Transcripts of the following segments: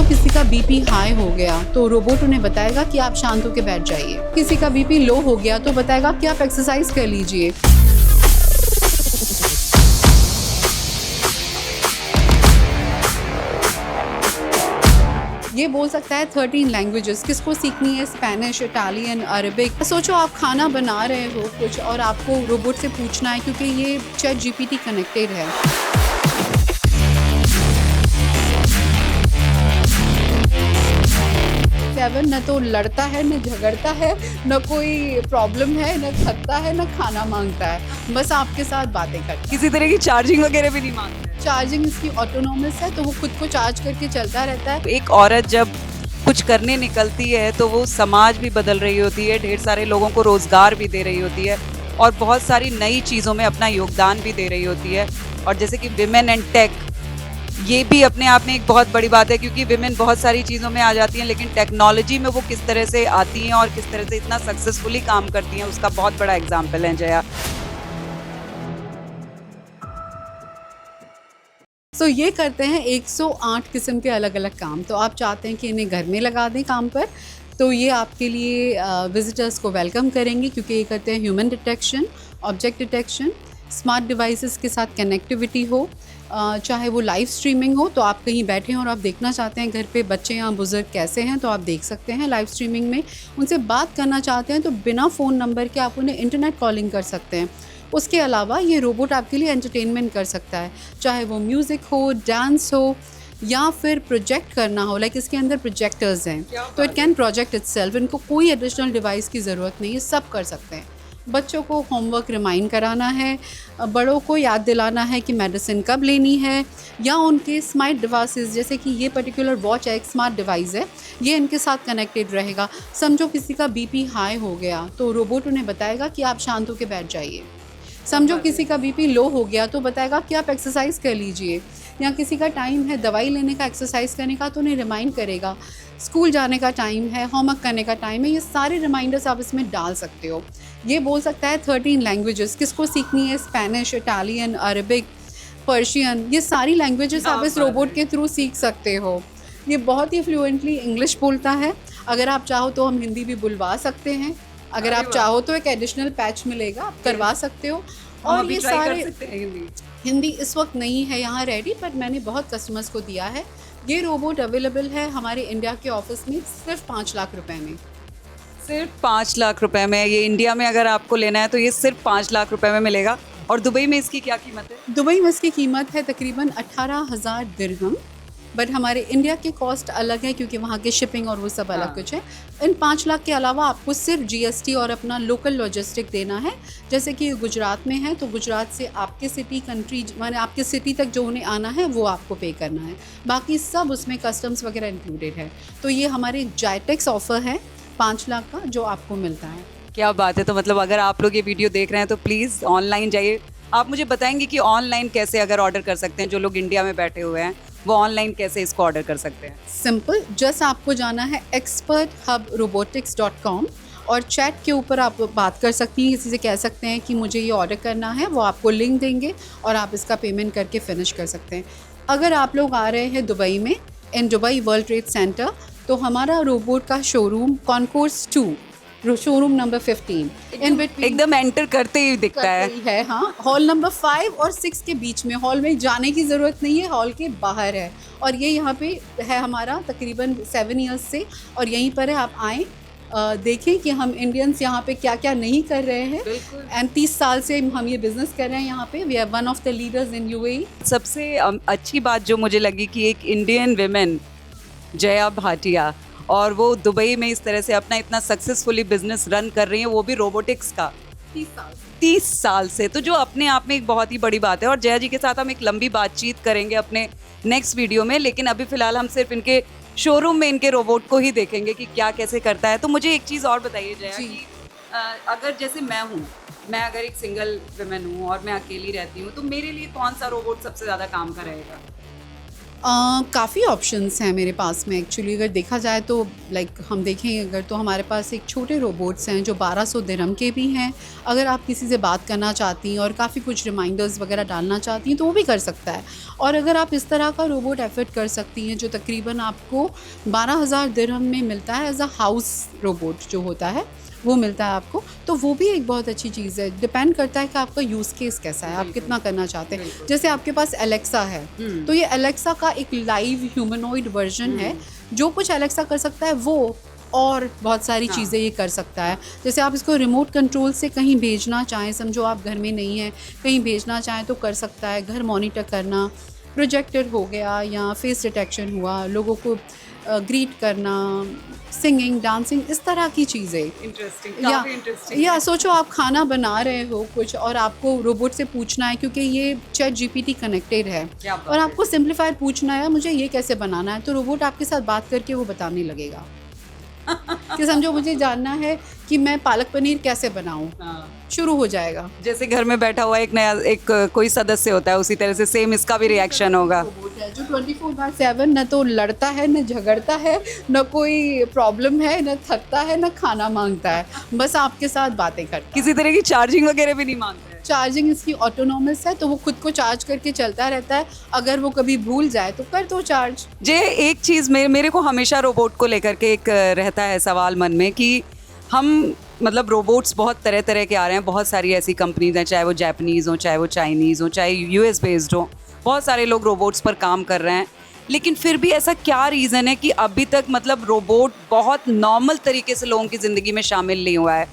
समझो किसी का बीपी हाई हो गया तो रोबोट उन्हें बताएगा कि आप शांत होकर बैठ जाइए। किसी का बीपी लो हो गया तो बताएगा कि आप एक्सरसाइज कर लीजिए। ये बोल सकता है 13 लैंग्वेजेस। किसको सीखनी है? Spanish, Italian, Arabic. सोचो आप खाना बना रहे हो कुछ और आपको रोबोट से पूछना है, क्योंकि ये चैट जीपीटी कनेक्टेड है। केविन न तो लड़ता है, न झगड़ता है, न कोई प्रॉब्लम है, न थकता है, न खाना मांगता है, बस आपके साथ बातें करता है। किसी तरह की चार्जिंग वगैरह भी नहीं मांगता है। चार्जिंग इसकी ऑटोनोमस है, तो वो खुद को चार्ज करके चलता रहता है। एक औरत जब कुछ करने निकलती है तो वो समाज भी बदल रही होती है, ढेर सारे लोगों को रोजगार भी दे रही होती है और बहुत सारी नई चीज़ों में अपना योगदान भी दे रही होती है। और जैसे कि विमेन एंड टेक, ये भी अपने आप में एक बहुत बड़ी बात है, क्योंकि विमेन बहुत सारी चीज़ों में आ जाती हैं, लेकिन टेक्नोलॉजी में वो किस तरह से आती हैं और किस तरह से इतना सक्सेसफुली काम करती हैं, उसका बहुत बड़ा एग्जाम्पल है जया। तो ये करते हैं 108 किस्म के अलग अलग काम। तो आप चाहते हैं कि इन्हें घर में लगा दें काम पर, तो ये आपके लिए विजिटर्स को वेलकम करेंगे, क्योंकि ये करते हैं human detection, object detection, smart devices के साथ कनेक्टिविटी हो, चाहे वो लाइव स्ट्रीमिंग हो, तो आप कहीं बैठे हैं और आप देखना चाहते हैं घर पे बच्चे या बुजुर्ग कैसे हैं, तो आप देख सकते हैं लाइव स्ट्रीमिंग में। उनसे बात करना चाहते हैं तो बिना फ़ोन नंबर के आप उन्हें इंटरनेट कॉलिंग कर सकते हैं। उसके अलावा ये रोबोट आपके लिए एंटरटेनमेंट कर सकता है, चाहे वो म्यूज़िक हो, डांस हो, या फिर प्रोजेक्ट करना हो। लाइक इसके अंदर प्रोजेक्टर्स हैं, तो इट कैन प्रोजेक्ट इटसेल्फ। इनको कोई एडिशनल डिवाइस की ज़रूरत नहीं है, सब कर सकते हैं। बच्चों को होमवर्क रिमाइंड कराना है, बड़ों को याद दिलाना है कि मेडिसिन कब लेनी है, या उनके स्मार्ट डिवाइसेस, जैसे कि ये पर्टिकुलर वॉच है, एक स्मार्ट डिवाइस है, ये इनके साथ कनेक्टेड रहेगा। समझो किसी का बीपी हाई हो गया तो रोबोट उन्हें बताएगा कि आप शांत होकर बैठ जाइए। समझो किसी का बीपी लो हो गया तो बताएगा कि आप एक्सरसाइज कर लीजिए। या किसी का टाइम है दवाई लेने का, एक्सरसाइज करने का, तो उन्हें रिमाइंड करेगा। स्कूल जाने का टाइम है, होमवर्क करने का टाइम है, ये सारे रिमाइंडर्स आप इसमें डाल सकते हो। ये बोल सकता है 13 लैंग्वेजेस। किसको सीखनी है? स्पेनिश, इटालियन, अरबिक, पर्शियन, ये सारी लैंग्वेजेस आप इस रोबोट के थ्रू सीख सकते हो। ये बहुत ही फ्लुएंटली इंग्लिश बोलता है। अगर आप चाहो तो हम हिंदी भी बुलवा सकते हैं। अगर आप चाहो तो एक एडिशनल पैच मिलेगा, आप करवा सकते हो। और ये सारे हिंदी इस वक्त नहीं है यहाँ रेडी, पर मैंने बहुत कस्टमर्स को दिया है। ये रोबोट अवेलेबल है हमारे इंडिया के ऑफिस में सिर्फ 5 लाख रुपए में। सिर्फ 5 लाख रुपए में ये इंडिया में अगर आपको लेना है तो ये सिर्फ 5 लाख रुपए में मिलेगा। और दुबई में इसकी क्या कीमत है? दुबई में इसकी कीमत है तकरीबन 18,000 दिरहम, बट हमारे इंडिया की कॉस्ट अलग है, क्योंकि वहाँ के शिपिंग और वो सब अलग कुछ है। इन 5 लाख के अलावा आपको सिर्फ जीएसटी और अपना लोकल लॉजिस्टिक देना है। जैसे कि गुजरात में है, तो गुजरात से आपके सिटी कंट्री माने आपके सिटी तक जो उन्हें आना है वो आपको पे करना है। बाकी सब उसमें कस्टम्स वगैरह इंक्लूडेड है। तो ये हमारे जायटेक्स ऑफ़र है 5 लाख का, जो आपको मिलता है। क्या बात है। तो मतलब अगर आप लोग ये वीडियो देख रहे हैं तो प्लीज़ ऑनलाइन जाइए। आप मुझे बताएंगे कि ऑनलाइन कैसे अगर ऑर्डर कर सकते हैं, जो लोग इंडिया में बैठे हुए हैं वो ऑनलाइन कैसे इसको ऑर्डर कर सकते हैं? सिंपल, जस्ट आपको जाना है experthubrobotics.com और चैट के ऊपर आप बात कर सकती हैं, किसी से कह सकते हैं कि मुझे ये ऑर्डर करना है, वो आपको लिंक देंगे और आप इसका पेमेंट करके फिनिश कर सकते हैं। अगर आप लोग आ रहे हैं दुबई में, in Dubai world trade centre, तो हमारा रोबोट का showroom concourse 2, showroom number 15 in between एकदम एंटर करते ही दिखता है। हाँ, हॉल नंबर 5 और 6 के बीच में। हॉल में जाने की ज़रूरत नहीं है, हॉल के बाहर है। और ये यहाँ पे है हमारा तकरीबन 7 ईयर्स से, और यहीं पर है। आप आएँ, देखें कि हम इंडियंस यहाँ पे क्या क्या नहीं कर रहे हैं। एंड 30 साल से हम ये बिज़नेस कर रहे हैं यहाँ पे। We are one of the leaders in UAE. सबसे अच्छी बात जो मुझे लगी कि एक इंडियन विमेन जया भाटिया, और वो दुबई में इस तरह से अपना इतना सक्सेसफुली बिजनेस रन कर रही हैं, वो भी रोबोटिक्स का 30 साल से। तो जो अपने आप में एक बहुत ही बड़ी बात है। और जया जी के साथ हम एक लंबी बातचीत करेंगे अपने नेक्स्ट वीडियो में, लेकिन अभी फिलहाल हम सिर्फ इनके शोरूम में इनके रोबोट को ही देखेंगे कि क्या कैसे करता है। तो मुझे एक चीज़ और बताइए जया कि अगर जैसे मैं अगर एक सिंगल वुमेन हूँ और मैं अकेली रहती हूँ, तो मेरे लिए कौन सा रोबोट सबसे ज़्यादा काम का रहेगा? काफ़ी ऑप्शंस हैं मेरे पास में एक्चुअली। अगर देखा जाए तो हम देखें अगर तो हमारे पास एक छोटे रोबोट्स हैं जो 1200 दिरहम के भी हैं। अगर आप किसी से बात करना चाहती हैं और काफ़ी कुछ रिमाइंडर्स वगैरह डालना चाहती हैं तो वो भी कर सकता है। और अगर आप इस तरह का रोबोट एफर्ट कर सकती हैं जो तकरीबन आपको 12,000 दिरहम में मिलता है एज अ हाउस रोबोट जो होता है वो मिलता है आपको, तो वो भी एक बहुत अच्छी चीज़ है। डिपेंड करता है कि आपका यूज़ केस कैसा है, आप कितना करना चाहते हैं। जैसे आपके पास एलेक्सा है तो ये एलेक्सा का एक लाइव ह्यूमनॉइड वर्जन है। जो कुछ एलेक्सा कर सकता है वो और बहुत सारी चीज़ें ये कर सकता है। जैसे आप इसको रिमोट कंट्रोल से कहीं भेजना चाहें, समझो आप घर में नहीं हैं, कहीं भेजना चाहें तो कर सकता है। घर मॉनिटर करना, प्रोजेक्टर हो गया या फेस डिटेक्शन हुआ, लोगों को ग्रीट करना, सिंगिंग, डांसिंग, इस तरह की चीज़ें। इंटरेस्टिंग या सोचो आप खाना बना रहे हो कुछ और आपको रोबोट से पूछना है, क्योंकि ये चैट जीपीटी कनेक्टेड है और आपको सिंप्लीफायर पूछना है मुझे ये कैसे बनाना है, तो रोबोट आपके साथ बात करके वो बताने लगेगा कि समझो मुझे जानना है कि मैं पालक पनीर कैसे बनाऊं, शुरू हो जाएगा। जैसे घर में बैठा हुआ एक कोई सदस्य होता है उसी तरह से सेम इसका भी रिएक्शन होगा। जो 24/7 न तो लड़ता है, न झगड़ता है, न कोई प्रॉब्लम है, न थकता है, न खाना मांगता है, बस आपके साथ बातें करता है। किसी तरह की चार्जिंग वगैरह भी नहीं मांगता है। चार्जिंग इसकी ऑटोनॉमस है तो वो खुद को चार्ज करके चलता रहता है। अगर वो कभी भूल जाए तो कर दो चार्ज। जे एक चीज़ मेरे को हमेशा रोबोट को लेकर के एक रहता है सवाल मन में कि हम मतलब रोबोट्स बहुत तरह तरह के आ रहे हैं, बहुत सारी ऐसी कंपनीज हैं, चाहे वो जापानीज़ हो, चाहे वो चाइनीज़ हो, चाहे यूएस बेस्ड हो, बहुत सारे लोग रोबोट्स पर काम कर रहे हैं। लेकिन फिर भी ऐसा क्या रीज़न है कि अभी तक मतलब रोबोट बहुत नॉर्मल तरीके से लोगों की ज़िंदगी में शामिल नहीं हुआ है?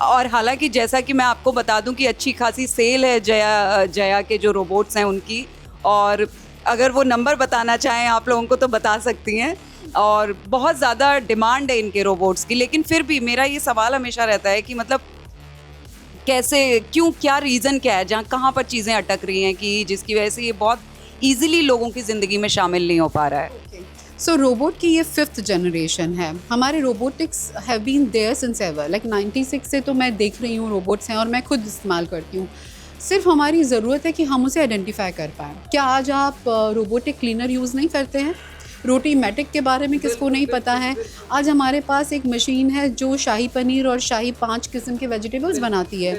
और हालांकि जैसा कि मैं आपको बता दूं कि अच्छी खासी सेल है जया के जो रोबोट्स हैं उनकी, और अगर वो नंबर बताना चाहें आप लोगों को तो बता सकती हैं, और बहुत ज़्यादा डिमांड है इनके रोबोट्स की। लेकिन फिर भी मेरा ये सवाल हमेशा रहता है कि मतलब कैसे, क्यों, क्या रीज़न क्या है, जहाँ कहाँ पर चीज़ें अटक रही हैं कि जिसकी वजह से ये बहुत ईजिली लोगों की ज़िंदगी में शामिल नहीं हो पा रहा है। सो रोबोट की ये 5th जनरेशन है। हमारे robotics have been there since ever, 96 से तो मैं देख रही हूँ रोबोट्स हैं और मैं खुद इस्तेमाल करती हूँ। सिर्फ हमारी ज़रूरत है कि हम उसे आइडेंटिफाई कर पाएँ। क्या आज आप रोबोटिक क्लीनर यूज़ नहीं करते हैं? रोटी मैटिक के बारे में किसको नहीं पता है? आज हमारे पास एक मशीन है जो शाही पनीर और शाही 5 किस्म के वेजिटेबल्स बनाती है।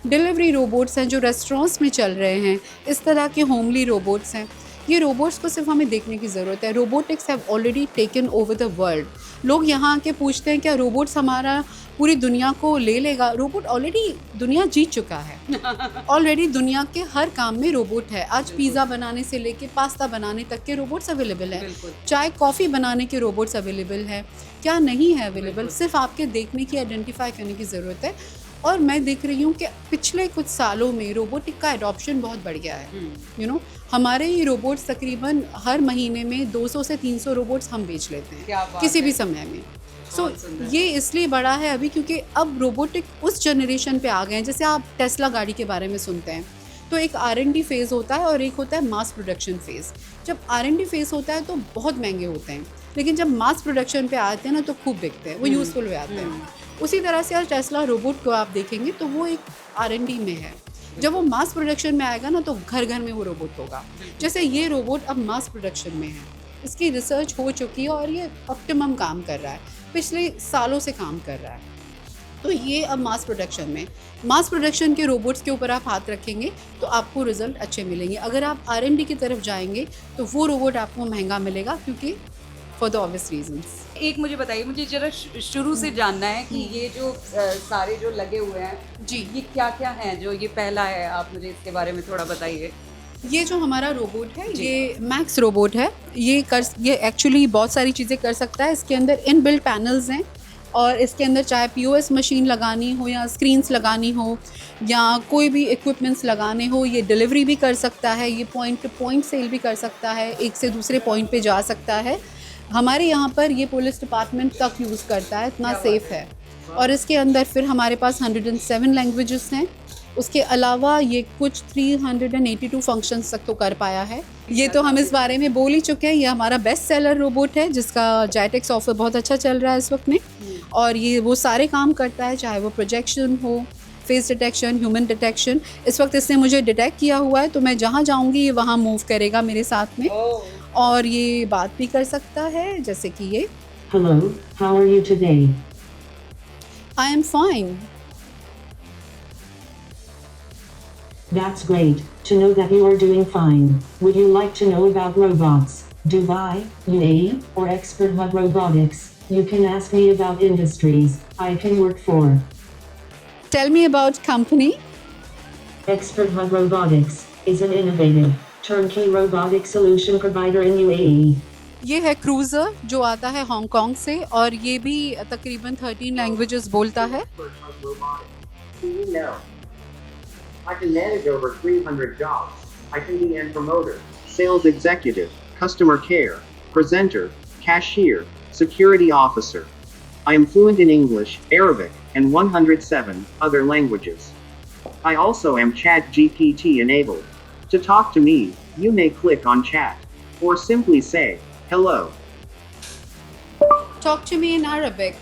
डिलीवरी रोबोट्स हैं जो रेस्टोरेंट्स में चल रहे हैं। इस तरह के होमली रोबोट्स हैं। ये रोबोट्स को सिर्फ हमें देखने की ज़रूरत है। Robotics have already taken over the world. लोग यहाँ आके पूछते हैं क्या रोबोट्स हमारा पूरी दुनिया को ले लेगा? रोबोट ऑलरेडी दुनिया जीत चुका है। ऑलरेडी दुनिया के हर काम में रोबोट है। आज पिज़्ज़ा बनाने से लेके पास्ता बनाने तक के रोबोट्स अवेलेबल है। चाय कॉफ़ी बनाने के रोबोट्स अवेलेबल है। क्या नहीं है अवेलेबल? सिर्फ आपके देखने की, आइडेंटिफाई करने की ज़रूरत है। और मैं देख रही हूँ कि पिछले कुछ सालों में रोबोटिक का एडॉप्शन बहुत बढ़ गया है। यू नो, हमारे ये रोबोट्स तकरीबन हर महीने में 200 से 300 रोबोट्स हम बेच लेते हैं किसी भी समय में। सो ये इसलिए बड़ा है अभी क्योंकि अब रोबोटिक उस जनरेशन पे आ गए हैं। जैसे आप टेस्ला गाड़ी के बारे में सुनते हैं तो एक R&D फेज़ होता है और एक होता है मास प्रोडक्शन फेज़। जब R&D फेज़ होता है तो बहुत महंगे होते हैं, लेकिन जब मास प्रोडक्शन पे आते हैं ना तो खूब बिकते हैं, वो यूज़फुल हो जाते हैं। उसी तरह से आज टेस्ला रोबोट को आप देखेंगे तो वो एक R&D में है। जब वो मास प्रोडक्शन में आएगा ना तो घर घर में वो रोबोट होगा। जैसे ये रोबोट अब मास प्रोडक्शन में है, इसकी रिसर्च हो चुकी है और ये ऑप्टिमम काम कर रहा है, पिछले सालों से काम कर रहा है। तो ये अब मास प्रोडक्शन के रोबोट्स के ऊपर आप हाथ रखेंगे तो आपको रिजल्ट अच्छे मिलेंगे। अगर आप R&D की तरफ जाएंगे तो वो रोबोट आपको महंगा मिलेगा, क्योंकि फॉर द ऑब्वियस रीजंस। एक मुझे बताइए, मुझे जरा शुरू से जानना है कि ये जो सारे जो लगे हुए हैं जी, ये क्या क्या हैं? जो ये पहला है, आप मुझे इसके बारे में थोड़ा बताइए। ये जो हमारा रोबोट है ये मैक्स रोबोट है। ये एक्चुअली बहुत सारी चीज़ें कर सकता है। इसके अंदर इनबिल्ट पैनल्स हैं और इसके अंदर चाहे POS मशीन लगानी हो या स्क्रीन्स लगानी हो या कोई भी इक्विपमेंट्स लगाने हो, ये डिलीवरी भी कर सकता है, ये पॉइंट टू पॉइंट सेल भी कर सकता है, एक से दूसरे पॉइंट पे जा सकता है। हमारे यहाँ पर ये पुलिस डिपार्टमेंट तक यूज़ करता है, इतना सेफ़ है। और इसके अंदर फिर हमारे पास 107 लैंग्वेजेस हैं। उसके अलावा ये कुछ 382 फंक्शंस तक तो कर पाया है। ये तो हम इस बारे में बोल ही चुके हैं। ये हमारा बेस्ट सेलर रोबोट है जिसका जायटेक्स ऑफर बहुत अच्छा चल रहा है इस वक्त में, और ये वो सारे काम करता है, चाहे वो प्रोजेक्शन हो, फेस डिटेक्शन, ह्यूमन डिटेक्शन। इस वक्त इसने मुझे डिटेक्ट किया हुआ है तो मैं जहाँ जाऊँगी ये वहाँ मूव करेगा मेरे साथ में। और ये बात भी कर सकता है, जैसे कि ये Hello, how are you today? I am fine. That's great to know that you are doing fine. Would you like to know about robots, Dubai, UAE, or Expert Hub Robotics? You can ask me about industries I can work for. Tell me about company. Expert Hub Robotics is an innovative, turnkey robotic solution provider in UAE. ये है cruiser जो आता है Hong Kong से और ये भी तकरीबन 13 लैंग्वेजेस बोलता है. Do you know? I can manage over 300 jobs. I can be an promoter, sales executive, customer care, presenter, cashier, security officer. I am fluent in English, Arabic, and 107 other languages. I also am Chat GPT enabled. To talk to me, you may click on chat, or simply say, hello. Talk to me in Arabic.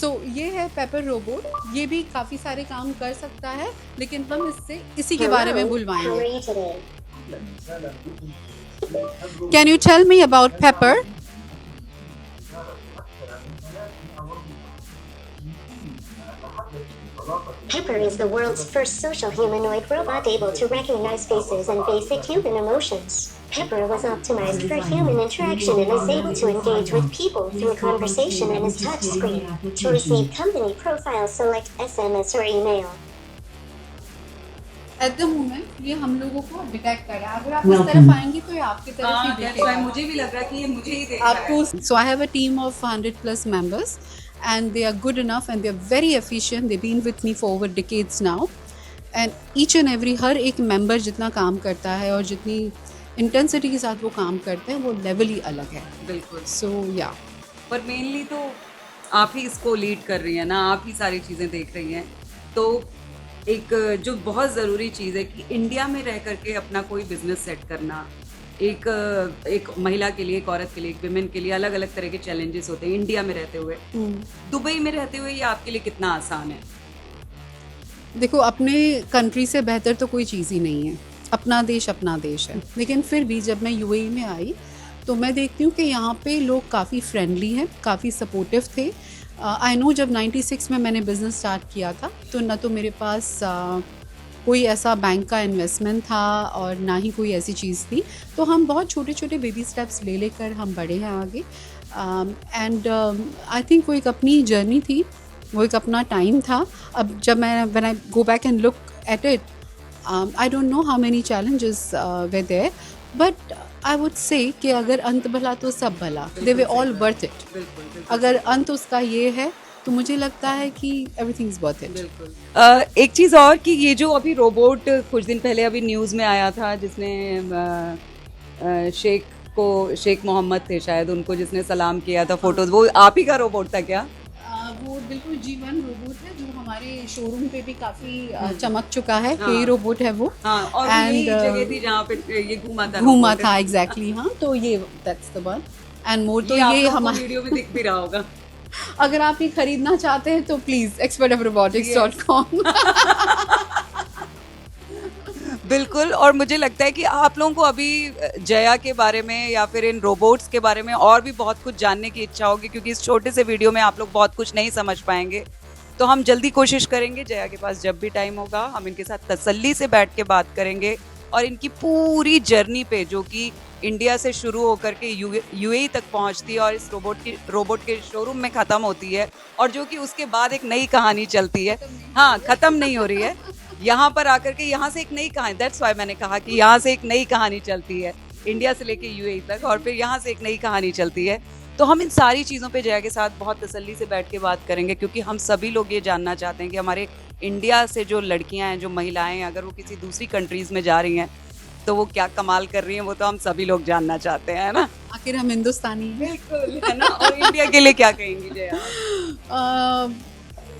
सो ये है paper robot. ये भी काफ़ी सारे काम कर सकता है, लेकिन हम इससे इसी के बारे में बुलवाएंगे. Can you tell me about paper? Pepper is the world's first social humanoid robot able to recognize faces and basic human emotions. Pepper was optimized for human interaction and is able to engage with people through conversation and is touchscreen. To receive company profiles, select SMS or email. At the moment ये हम लोगों को detect कर रहा है. अगर आप इस Welcome. तरफ आएंगे तो ये आपकी तरफ ही दिखेगा. मुझे भी लग रहा है कि ये मुझे ही देख रहा है. आपको. So I have a team of 100+ members and they are good enough and they are very efficient. They've been with me for over decades now and each and every हर एक member जितना काम करता है और जितनी इंटेंसिटी के साथ वो काम करते हैं वो लेवल ही अलग है. बिल्कुल. सो या पर मेनली तो आप ही इसको लीड कर रही हैं ना, आप ही सारी चीज़ें देख रही हैं. तो एक जो बहुत ज़रूरी चीज़ है कि इंडिया में रह करके अपना कोई बिजनेस सेट करना, एक महिला के लिए, एक औरत के लिए, एक विमेन के लिए अलग अलग तरह के चैलेंजेस होते हैं इंडिया में रहते हुए. दुबई में रहते हुए ये आपके लिए कितना आसान है? देखो, अपने कंट्री से बेहतर तो कोई चीज़ ही नहीं है. अपना देश है. लेकिन फिर भी जब मैं यूएई में आई तो मैं देखती हूँ कि यहाँ पे लोग काफ़ी फ्रेंडली हैं, काफ़ी सपोर्टिव थे. आई नो जब 96 में मैंने बिज़नेस स्टार्ट किया था तो ना तो मेरे पास कोई ऐसा बैंक का इन्वेस्टमेंट था और ना ही कोई ऐसी चीज़ थी. तो हम बहुत छोटे छोटे बेबी स्टेप्स ले लेकर हम बढ़े हैं आगे. एंड आई थिंक वो एक अपनी जर्नी थी, वो एक अपना टाइम था. अब जब मैं when I go back and look at it, I don't know how many challenges were there, but I would say कि अगर अंत भला तो सब भला. They were all worth it. अगर अंत उसका ये है तो मुझे लगता है कि everything is worth it. एक चीज़ और कि ये जो अभी रोबोट कुछ दिन पहले अभी न्यूज़ में आया था जिसने शेख मोहम्मद थे शायद, उनको जिसने सलाम किया था, फोटोज, वो आप ही का रोबोट था क्या? वो बिल्कुल G1 रोबोट है जो हमारे शोरूम पे भी काफ़ी चमक चुका है. ये रोबोट है वो. हाँ, और यही जगह थी जहाँ पे ये घूमा था. एग्जैक्टली. हाँ, तो ये that's the one and more. तो ये हमारे वीडियो में दिख भी रहा होगा. अगर आप ये खरीदना चाहते हैं तो प्लीज़ expertofrobotics.com. बिल्कुल. और मुझे लगता है कि आप लोगों को अभी जया के बारे में या फिर इन रोबोट्स के बारे में और भी बहुत कुछ जानने की इच्छा होगी, क्योंकि इस छोटे से वीडियो में आप लोग बहुत कुछ नहीं समझ पाएंगे. तो हम जल्दी कोशिश करेंगे, जया के पास जब भी टाइम होगा हम इनके साथ तसल्ली से बैठ के बात करेंगे और इनकी पूरी जर्नी पे, जो कि इंडिया से शुरू होकर के यूएई तक पहुंचती है और इस रोबोट के शोरूम में ख़त्म होती है, और जो कि उसके बाद एक नई कहानी चलती है. हाँ, ख़त्म नहीं हो रही है. यहाँ पर आकर के यहाँ से एक नई कहानी, दैट्स वाई मैंने कहा कि यहाँ से एक नई कहानी चलती है, इंडिया से लेके यूएई तक, और फिर यहाँ से एक नई कहानी चलती है. तो हम इन सारी चीज़ों पे जया के साथ बहुत तसल्ली से बैठ के बात करेंगे, क्योंकि हम सभी लोग ये जानना चाहते हैं कि हमारे इंडिया से जो लड़कियां हैं, जो महिलाएं हैं, अगर वो किसी दूसरी कंट्रीज़ में जा रही हैं तो वो क्या कमाल कर रही हैं, वो तो हम सभी लोग जानना चाहते हैं, है ना. आखिर हम हिंदुस्तानी हैं। बिल्कुल, है ना? और इंडिया के लिए क्या कहेंगी जया?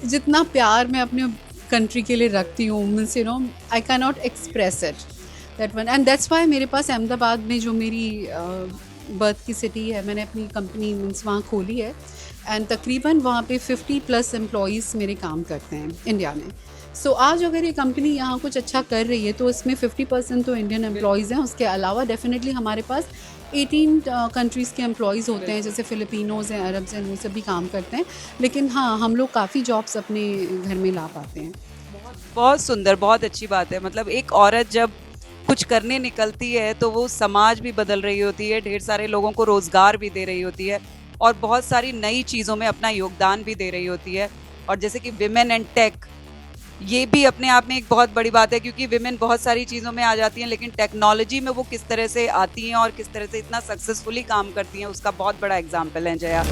जितना प्यार मैं अपने कंट्री के लिए रखती हूँ, means you know I can not express it that one, and that's why मेरे पास अहमदाबाद में जो मेरी बर्थ की सिटी है, मैंने अपनी कंपनी मीन्स वहाँ खोली है, एंड तकरीबन वहाँ पे 50+ एम्प्लॉयज़ मेरे काम करते हैं इंडिया में। सो आज अगर ये कंपनी यहाँ कुछ अच्छा कर रही है तो इसमें 50% तो इंडियन एम्प्लॉयज़ हैं, उसके अलावा डेफिनेटली हमारे पास 18 कंट्रीज़ के एम्प्लॉयज़ होते हैं, जैसे फ़िलिपिनोज़ हैं, अरब्स हैं, वो सब भी काम करते हैं। लेकिन हाँ, हम लोग काफ़ी जॉब्स अपने घर में ला पाते हैं। बहुत सुंदर, बहुत अच्छी बात है। मतलब एक औरत जब कुछ करने निकलती है तो वो समाज भी बदल रही होती है, ढेर सारे लोगों को रोज़गार भी दे रही होती है और बहुत सारी नई चीज़ों में अपना योगदान भी दे रही होती है। और जैसे कि विमेन एंड टेक, ये भी अपने आप में एक बहुत बड़ी बात है, क्योंकि विमेन बहुत सारी चीज़ों में आ जाती हैं, लेकिन टेक्नोलॉजी में वो किस तरह से आती हैं और किस तरह से इतना सक्सेसफुली काम करती हैं, उसका बहुत बड़ा एग्जाम्पल है जया।